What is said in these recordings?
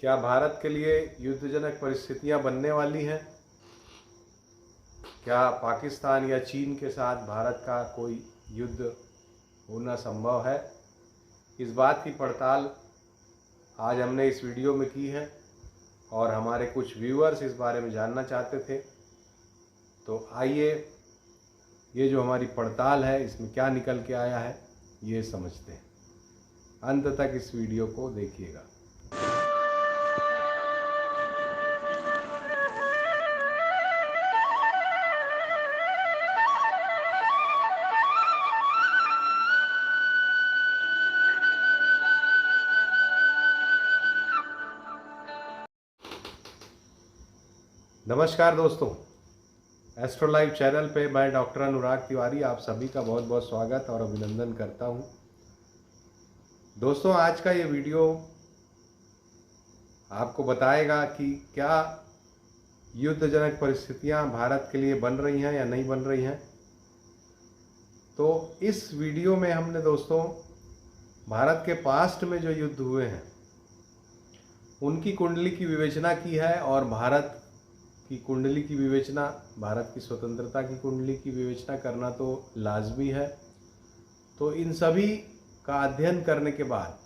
क्या भारत के लिए युद्धजनक परिस्थितियां बनने वाली हैं? क्या पाकिस्तान या चीन के साथ भारत का कोई युद्ध होना संभव है? इस बात की पड़ताल आज हमने इस वीडियो में की है और हमारे कुछ व्यूअर्स इस बारे में जानना चाहते थे। तो आइए ये जो हमारी पड़ताल है इसमें क्या निकल के आया है ये समझते हैं। अंत तक इस वीडियो को देखिएगा। नमस्कार दोस्तों, एस्ट्रो लाइव चैनल पे मैं डॉक्टर अनुराग तिवारी आप सभी का बहुत बहुत स्वागत और अभिनंदन करता हूं। दोस्तों, आज का ये वीडियो आपको बताएगा कि क्या युद्धजनक परिस्थितियां भारत के लिए बन रही हैं या नहीं बन रही हैं। तो इस वीडियो में हमने दोस्तों भारत के पास्ट में जो युद्ध हुए हैं उनकी कुंडली की विवेचना की है और भारत की कुंडली की विवेचना, भारत की स्वतंत्रता की कुंडली की विवेचना करना तो लाजमी है। तो इन सभी का अध्ययन करने के बाद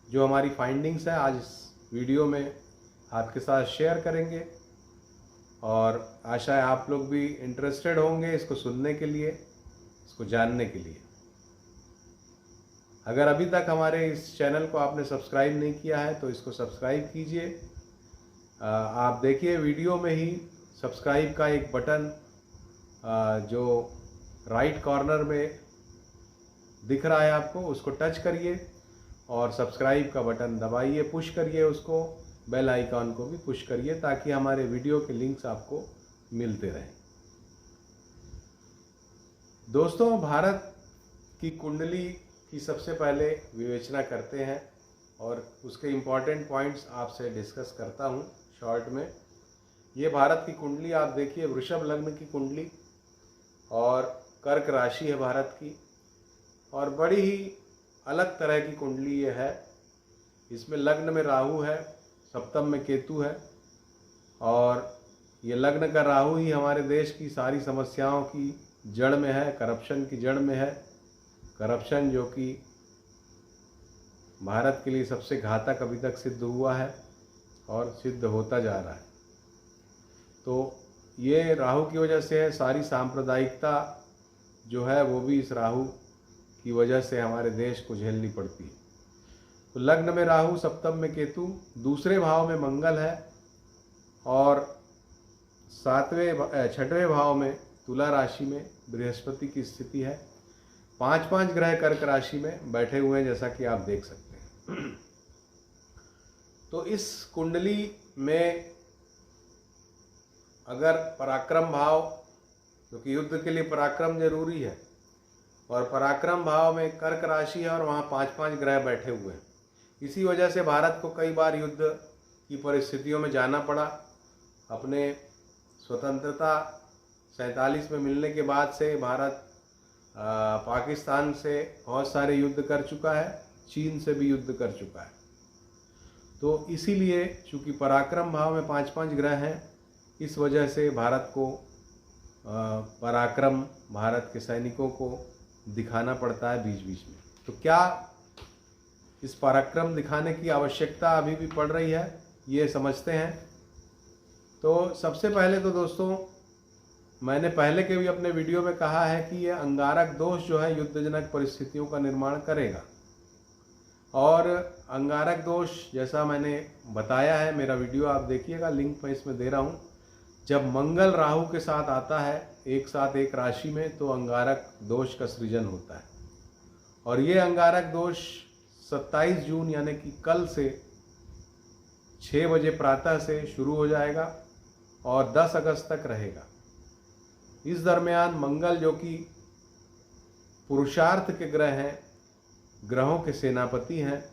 जो हमारी फाइंडिंग्स है आज इस वीडियो में आपके साथ शेयर करेंगे और आशा है आप लोग भी इंटरेस्टेड होंगे इसको सुनने के लिए, इसको जानने के लिए। अगर अभी तक हमारे इस चैनल को आपने सब्सक्राइब नहीं किया है तो इसको सब्सक्राइब कीजिए। आप देखिए वीडियो में ही सब्सक्राइब का एक बटन जो राइट कॉर्नर में दिख रहा है आपको, उसको टच करिए और सब्सक्राइब का बटन दबाइए, पुश करिए उसको, बेल आइकॉन को भी पुश करिए ताकि हमारे वीडियो के लिंक्स आपको मिलते रहें। दोस्तों, भारत की कुंडली की सबसे पहले विवेचना करते हैं और उसके इम्पॉर्टेंट पॉइंट्स आपसे डिस्कस करता हूं शॉर्ट में। ये भारत की कुंडली आप देखिए, वृषभ लग्न की कुंडली और कर्क राशि है भारत की, और बड़ी ही अलग तरह की कुंडली ये है। इसमें लग्न में राहु है, सप्तम में केतु है और ये लग्न का राहु ही हमारे देश की सारी समस्याओं की जड़ में है, करप्शन की जड़ में है। करप्शन जो कि भारत के लिए सबसे घातक अभी तक सिद्ध हुआ है और सिद्ध होता जा रहा है। तो ये राहु की वजह से है। सारी सांप्रदायिकता जो है वो भी इस राहु की वजह से हमारे देश को झेलनी पड़ती है। तो लग्न में राहु, सप्तम में केतु, दूसरे भाव में मंगल है और छठवें भाव में तुला राशि में बृहस्पति की स्थिति है। 5 ग्रह कर्क राशि में बैठे हुए हैं जैसा कि आप देख सकते हैं। तो इस कुंडली में अगर पराक्रम भाव, क्योंकि युद्ध के लिए पराक्रम जरूरी है, और पराक्रम भाव में कर्क राशि है और वहाँ 5 ग्रह बैठे हुए हैं, इसी वजह से भारत को कई बार युद्ध की परिस्थितियों में जाना पड़ा। अपने स्वतंत्रता 47 में मिलने के बाद से भारत पाकिस्तान से बहुत सारे युद्ध कर चुका है, चीन से भी युद्ध कर चुका है। तो इसीलिए चूँकि पराक्रम भाव में 5 ग्रह हैं, इस वजह से भारत को पराक्रम, भारत के सैनिकों को दिखाना पड़ता है बीच बीच में। तो क्या इस पराक्रम दिखाने की आवश्यकता अभी भी पड़ रही है, ये समझते हैं। तो सबसे पहले तो दोस्तों, मैंने पहले के भी अपने वीडियो में कहा है कि यह अंगारक दोष जो है युद्धजनक परिस्थितियों का निर्माण करेगा। और अंगारक दोष जैसा मैंने बताया है, मेरा वीडियो आप देखिएगा, लिंक मैं इसमें दे रहा हूँ। जब मंगल राहु के साथ आता है एक साथ एक राशि में तो अंगारक दोष का सृजन होता है। और ये अंगारक दोष 27 जून यानी कि कल से 6 बजे प्रातः से शुरू हो जाएगा और 10 अगस्त तक रहेगा। इस दरमियान मंगल जो कि पुरुषार्थ के ग्रह हैं, ग्रहों के सेनापति हैं,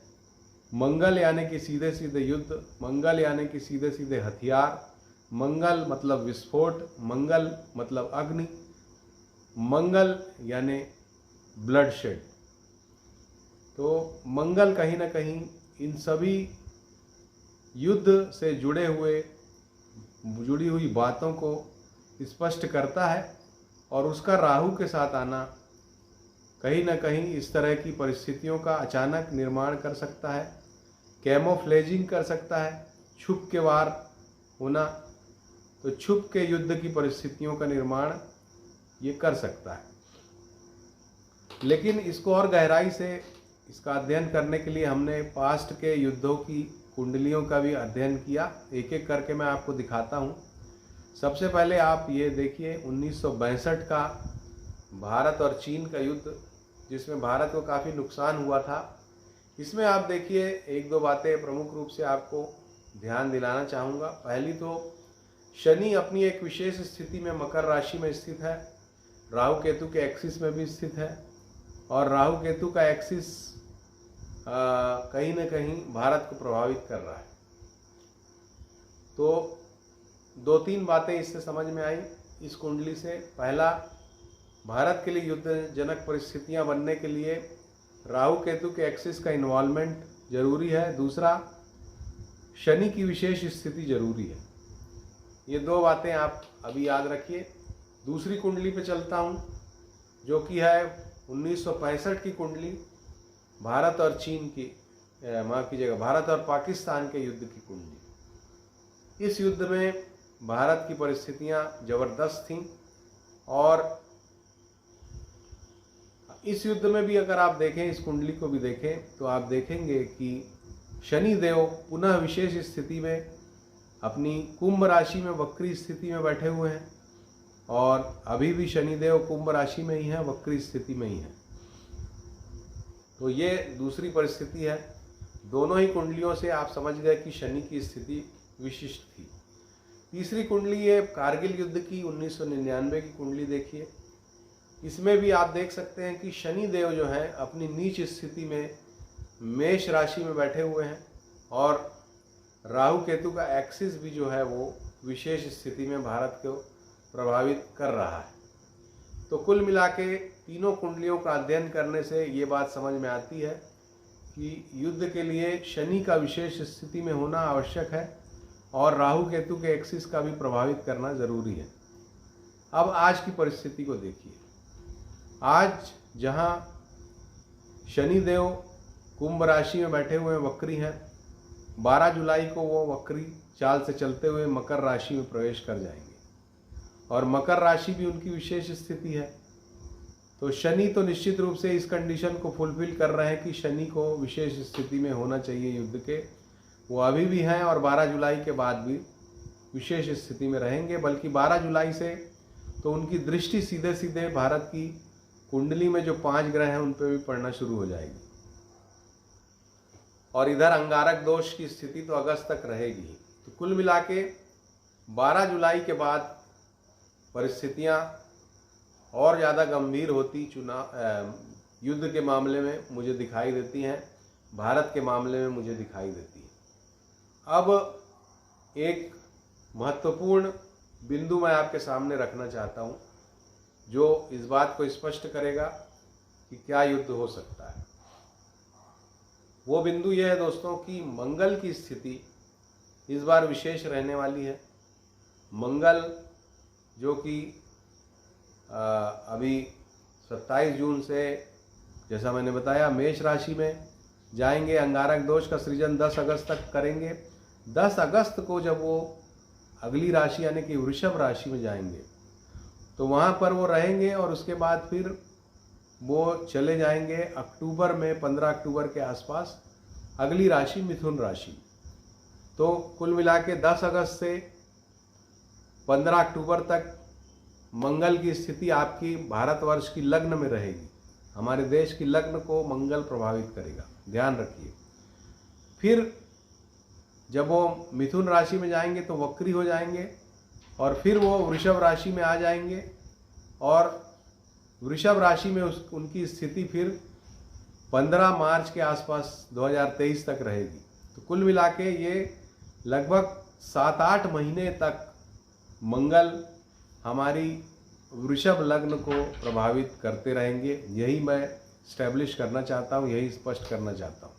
मंगल यानी कि सीधे सीधे युद्ध, मंगल यानी कि सीधे सीधे हथियार, मंगल मतलब विस्फोट, मंगल मतलब अग्नि, मंगल यानी ब्लडशेड। तो मंगल कहीं ना कहीं इन सभी युद्ध से जुड़ी हुई बातों को स्पष्ट करता है और उसका राहु के साथ आना कहीं ना कहीं इस तरह की परिस्थितियों का अचानक निर्माण कर सकता है, कैमोफ्लेजिंग कर सकता है, छुप के वार होना, तो छुप के युद्ध की परिस्थितियों का निर्माण ये कर सकता है। लेकिन इसको और गहराई से इसका अध्ययन करने के लिए हमने पास्ट के युद्धों की कुंडलियों का भी अध्ययन किया। एक एक करके मैं आपको दिखाता हूँ। सबसे पहले आप ये देखिए 1962 का भारत और चीन का युद्ध, जिसमें भारत को काफ़ी नुकसान हुआ था। इसमें आप देखिए एक दो बातें प्रमुख रूप से आपको ध्यान दिलाना चाहूँगा। पहली तो शनि अपनी एक विशेष स्थिति में मकर राशि में स्थित है, राहु केतु के एक्सिस में भी स्थित है और राहु केतु का एक्सिस कहीं ना कहीं भारत को प्रभावित कर रहा है। तो दो तीन बातें इससे समझ में आई इस कुंडली से। पहला, भारत के लिए युद्धजनक परिस्थितियां बनने के लिए राहु केतु के एक्सिस का इन्वॉल्वमेंट जरूरी है। दूसरा, शनि की विशेष स्थिति जरूरी है। ये दो बातें आप अभी याद रखिए। दूसरी कुंडली पे चलता हूँ, जो कि है 1965 की कुंडली, भारत और चीन की, माफ कीजिएगा, भारत और पाकिस्तान के युद्ध की कुंडली। इस युद्ध में भारत की परिस्थितियां जबरदस्त थीं और इस युद्ध में भी अगर आप देखें, इस कुंडली को भी देखें, तो आप देखेंगे कि शनि देव पुनः विशेष स्थिति में अपनी कुंभ राशि में वक्री स्थिति में बैठे हुए हैं और अभी भी शनिदेव कुंभ राशि में ही है, वक्री स्थिति में ही है। तो ये दूसरी परिस्थिति है। दोनों ही कुंडलियों से आप समझ गए कि शनि की स्थिति विशिष्ट थी। तीसरी कुंडली ये कारगिल युद्ध की 1999 की कुंडली देखिए। इसमें भी आप देख सकते हैं कि शनि देव जो है अपनी नीच स्थिति में मेष राशि में बैठे हुए हैं और राहु केतु का एक्सिस भी जो है वो विशेष स्थिति में भारत को प्रभावित कर रहा है। तो कुल मिला के तीनों कुंडलियों का अध्ययन करने से ये बात समझ में आती है कि युद्ध के लिए शनि का विशेष स्थिति में होना आवश्यक है और राहु केतु के एक्सिस का भी प्रभावित करना जरूरी है। अब आज की परिस्थिति को देखिए। आज जहां शनि देव कुंभ राशि में बैठे हुए वक्री हैं, 12 जुलाई को वो वक्री चाल से चलते हुए मकर राशि में प्रवेश कर जाएंगे और मकर राशि भी उनकी विशेष स्थिति है। तो शनि तो निश्चित रूप से इस कंडीशन को फुलफिल कर रहे हैं कि शनि को विशेष स्थिति में होना चाहिए युद्ध के, वो अभी भी हैं और 12 जुलाई के बाद भी विशेष स्थिति में रहेंगे। बल्कि 12 जुलाई से तो उनकी दृष्टि सीधे सीधे भारत की कुंडली में जो 5 ग्रह हैं उन पर भी पड़ना शुरू हो जाएगी और इधर अंगारक दोष की स्थिति तो अगस्त तक रहेगी। तो कुल मिला के 12 जुलाई के बाद परिस्थितियां और ज़्यादा गंभीर होती युद्ध के मामले में मुझे दिखाई देती हैं, भारत के मामले में मुझे दिखाई देती है। अब एक महत्वपूर्ण बिंदु मैं आपके सामने रखना चाहता हूं, जो इस बात को स्पष्ट करेगा कि क्या युद्ध हो सकता है। वो बिंदु यह है दोस्तों कि मंगल की स्थिति इस बार विशेष रहने वाली है। मंगल जो कि अभी 27 जून से, जैसा मैंने बताया, मेष राशि में जाएंगे, अंगारक दोष का सृजन 10 अगस्त तक करेंगे। 10 अगस्त को जब वो अगली राशि यानी कि वृषभ राशि में जाएंगे तो वहाँ पर वो रहेंगे और उसके बाद फिर वो चले जाएंगे अक्टूबर में, 15 अक्टूबर के आसपास अगली राशि मिथुन राशि। तो कुल मिला के 10 अगस्त से 15 अक्टूबर तक मंगल की स्थिति आपकी भारतवर्ष की लग्न में रहेगी। हमारे देश की लग्न को मंगल प्रभावित करेगा, ध्यान रखिए। फिर जब वो मिथुन राशि में जाएंगे तो वक्री हो जाएंगे और फिर वो वृषभ राशि में आ जाएंगे और वृषभ राशि में उनकी स्थिति फिर 15 मार्च के आसपास 2023 तक रहेगी। तो कुल मिला के ये लगभग 7-8 महीने तक मंगल हमारी वृषभ लग्न को प्रभावित करते रहेंगे। यही मैं स्टैब्लिश करना चाहता हूँ, यही स्पष्ट करना चाहता हूँ।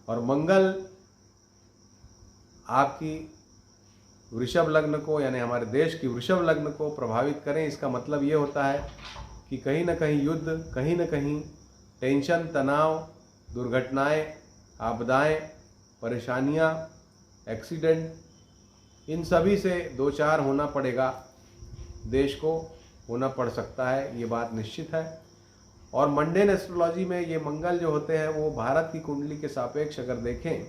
और मंगल आपकी वृषभ लग्न को, यानी हमारे देश की वृषभ लग्न को प्रभावित करें। इसका मतलब ये होता है कि कहीं ना कहीं युद्ध, कहीं ना कहीं टेंशन, तनाव, दुर्घटनाएं, आपदाएं, परेशानियां, एक्सीडेंट, इन सभी से दो चार होना पड़ेगा, देश को होना पड़ सकता है, ये बात निश्चित है। और मंडेन एस्ट्रोलॉजी में ये मंगल जो होते हैं वो भारत की कुंडली के सापेक्ष अगर देखें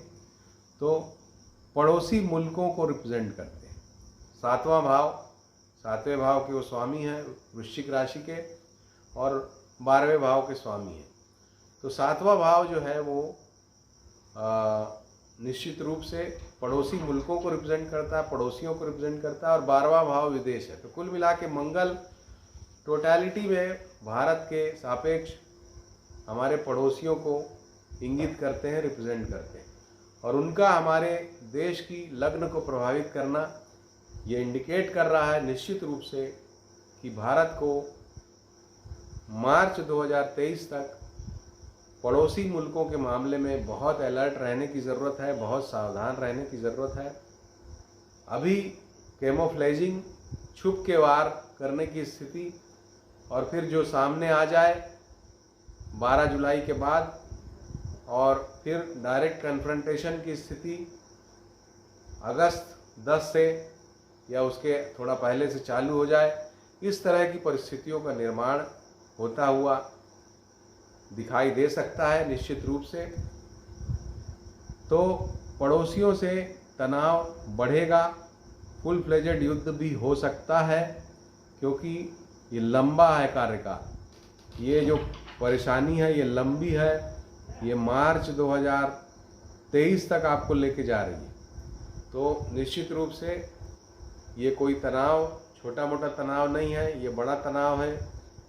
तो पड़ोसी मुल्कों को रिप्रेजेंट करते हैं। सातवें भाव के वो स्वामी हैं वृश्चिक राशि के, और 12वें भाव के स्वामी हैं। तो 7वां भाव जो है वो निश्चित रूप से पड़ोसी मुल्कों को रिप्रेजेंट करता है, पड़ोसियों को रिप्रेजेंट करता है, और 12वां भाव विदेश है। तो कुल मिला के मंगल टोटलिटी में भारत के सापेक्ष हमारे पड़ोसियों को इंगित करते हैं, रिप्रेजेंट करते हैं, और उनका हमारे देश की लग्न को प्रभावित करना ये इंडिकेट कर रहा है निश्चित रूप से कि भारत को मार्च 2023 तक पड़ोसी मुल्कों के मामले में बहुत अलर्ट रहने की ज़रूरत है, बहुत सावधान रहने की ज़रूरत है। अभी कैमोफ्लेजिंग, छुप के वार करने की स्थिति, और फिर जो सामने आ जाए 12 जुलाई के बाद, और फिर डायरेक्ट कन्फ्रंटेशन की स्थिति अगस्त 10 से या उसके थोड़ा पहले से चालू हो जाए, इस तरह की परिस्थितियों का निर्माण होता हुआ दिखाई दे सकता है निश्चित रूप से। तो पड़ोसियों से तनाव बढ़ेगा, फुल फ्लेजेड युद्ध भी हो सकता है, क्योंकि ये लंबा है कार्यकाल, ये जो परेशानी है ये लंबी है, ये मार्च 2023 तक आपको लेके जा रही है। तो निश्चित रूप से ये कोई तनाव, छोटा मोटा तनाव नहीं है, ये बड़ा तनाव है,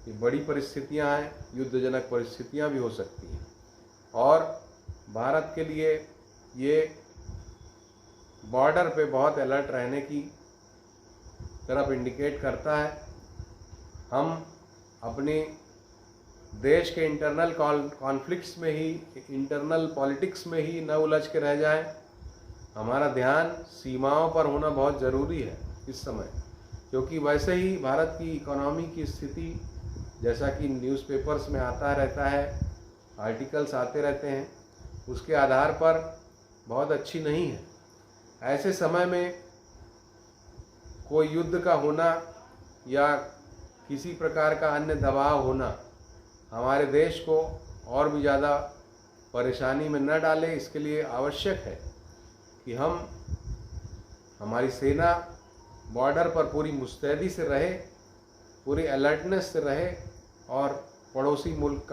ये बड़ी परिस्थितियां हैं, युद्धजनक परिस्थितियां भी हो सकती हैं। और भारत के लिए ये बॉर्डर पे बहुत अलर्ट रहने की तरफ इंडिकेट करता है। हम अपने देश के इंटरनल कॉन्फ्लिक्ट्स में ही, इंटरनल पॉलिटिक्स में ही न उलझ के रह जाएं। हमारा ध्यान सीमाओं पर होना बहुत ज़रूरी है इस समय, क्योंकि वैसे ही भारत की इकोनॉमी की स्थिति, जैसा कि न्यूज़पेपर्स में आता रहता है, आर्टिकल्स आते रहते हैं, उसके आधार पर बहुत अच्छी नहीं है। ऐसे समय में कोई युद्ध का होना या किसी प्रकार का अन्य दबाव होना हमारे देश को और भी ज़्यादा परेशानी में न डाले। इसके लिए आवश्यक है कि हमारी सेना बॉर्डर पर पूरी मुस्तैदी से रहे, पूरी अलर्टनेस से रहे, और पड़ोसी मुल्क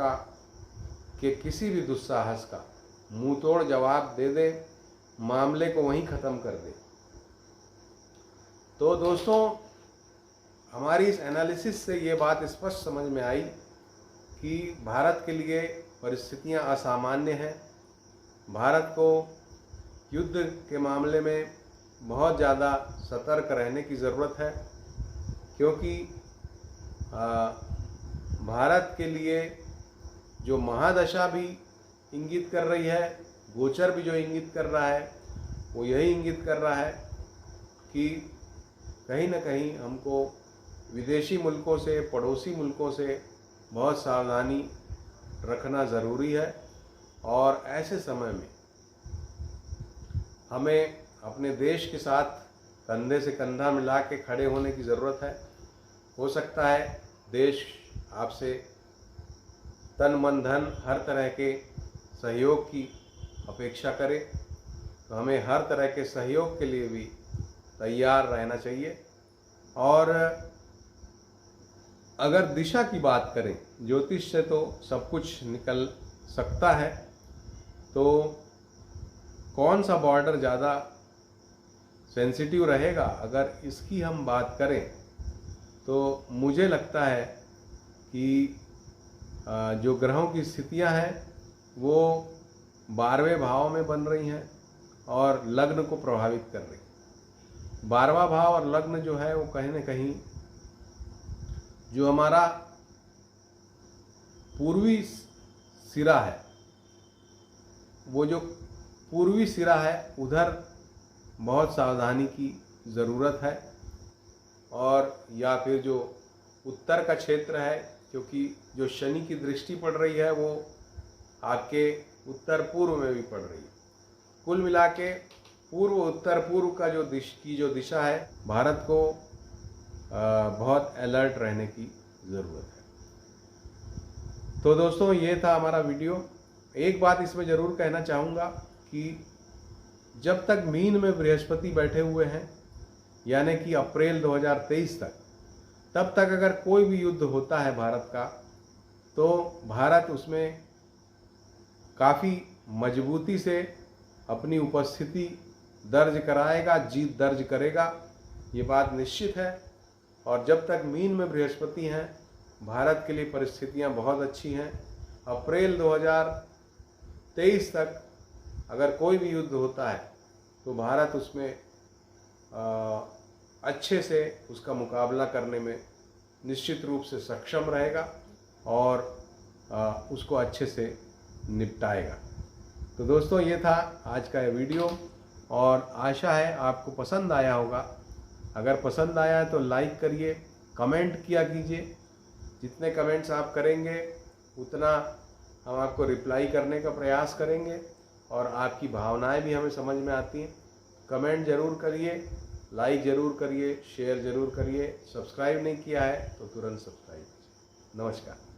के किसी भी दुस्साहस का मुंह तोड़ जवाब दे दे, मामले को वहीं ख़त्म कर दे। तो दोस्तों, हमारी इस एनालिसिस से ये बात स्पष्ट समझ में आई कि भारत के लिए परिस्थितियां असामान्य हैं। भारत को युद्ध के मामले में बहुत ज़्यादा सतर्क रहने की ज़रूरत है, क्योंकि भारत के लिए जो महादशा भी इंगित कर रही है, गोचर भी जो इंगित कर रहा है, वो यही इंगित कर रहा है कि कहीं ना कहीं हमको विदेशी मुल्कों से, पड़ोसी मुल्कों से बहुत सावधानी रखना ज़रूरी है। और ऐसे समय में हमें अपने देश के साथ कंधे से कंधा मिला के खड़े होने की ज़रूरत है। हो सकता है देश आपसे तन मन धन हर तरह के सहयोग की अपेक्षा करे, तो हमें हर तरह के सहयोग के लिए भी तैयार रहना चाहिए। और अगर दिशा की बात करें, ज्योतिष से तो सब कुछ निकल सकता है, तो कौन सा बॉर्डर ज़्यादा सेंसिटिव रहेगा, अगर इसकी हम बात करें तो मुझे लगता है कि जो ग्रहों की स्थितियां हैं वो 12वें भाव में बन रही हैं और लग्न को प्रभावित कर रही हैं। 12वां भाव और लग्न जो है वो कहीं न कहीं जो हमारा पूर्वी सिरा है, वो जो पूर्वी सिरा है उधर बहुत सावधानी की ज़रूरत है। और या फिर जो उत्तर का क्षेत्र है, क्योंकि जो शनि की दृष्टि पड़ रही है वो आपके उत्तर पूर्व में भी पड़ रही है। कुल मिला के पूर्व उत्तर पूर्व का जो दिशा है, भारत को बहुत अलर्ट रहने की ज़रूरत है। तो दोस्तों, ये था हमारा वीडियो। एक बात इसमें ज़रूर कहना चाहूँगा कि जब तक मीन में बृहस्पति बैठे हुए हैं, यानी कि अप्रैल 2023 तक, तब तक अगर कोई भी युद्ध होता है भारत का, तो भारत उसमें काफ़ी मजबूती से अपनी उपस्थिति दर्ज कराएगा, जीत दर्ज करेगा, ये बात निश्चित है। और जब तक मीन में बृहस्पति हैं, भारत के लिए परिस्थितियां बहुत अच्छी हैं। अप्रैल 2023 तक अगर कोई भी युद्ध होता है तो भारत उसमें अच्छे से उसका मुकाबला करने में निश्चित रूप से सक्षम रहेगा और उसको अच्छे से निपटाएगा। तो दोस्तों, ये था आज का ये वीडियो और आशा है आपको पसंद आया होगा। अगर पसंद आया है तो लाइक करिए, कमेंट किया कीजिए। जितने कमेंट्स आप करेंगे उतना हम आपको रिप्लाई करने का प्रयास करेंगे और आपकी भावनाएं भी हमें समझ में आती हैं। कमेंट ज़रूर करिए, लाइक ज़रूर करिए, शेयर ज़रूर करिए। सब्सक्राइब नहीं किया है तो तुरंत सब्सक्राइब कीजिए। नमस्कार।